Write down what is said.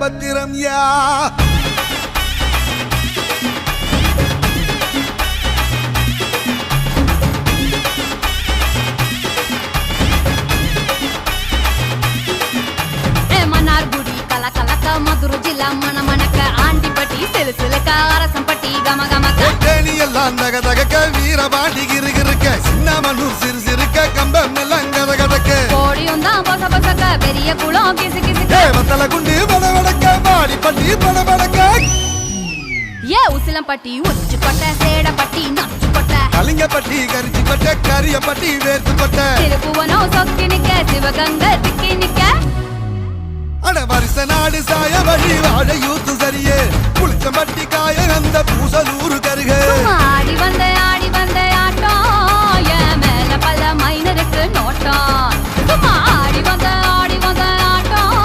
பத்திரம் யா மதுரை ஜில்லா மன மணக்க ஆண்டிப்பட்டி சிலுசிலுக்க அரசம்பட்டி கம கமக்க தேனியெல்லாம் தக தகக்க வீரபாண்டி கிருகிருக்க சின்னமனூர் சிறு சிறுக்க கம்பம் எல்லாம் கத கதக்க கோடியும் தான் பொச பொசக்க பெரிய குளம் கிசு கிசுக்க வத்தல குண்டு படபடக்க பாடிப்பட்டி படபடக்க ஏ உசிலம்பட்டி உச்சுப்பட்ட சேடப்பட்டி நச்சுப்பட்ட கலிங்கப்பட்டி கரிச்சிப்பட்ட கரியப்பட்டி வேர்த்துப்பட்ட திருப்புவனம் சொக்கி நிக்க சிவகங்க திக்கி நிக்க அட வருஷ நாடு சாய வழி வாழ யூத்து சரியே புளிச்சம்பட்டி காய அந்த பூசலூரு கருக ஆடி வந்த ஆட்டம் என் மேல பல மைனருக்கு நோட்டம்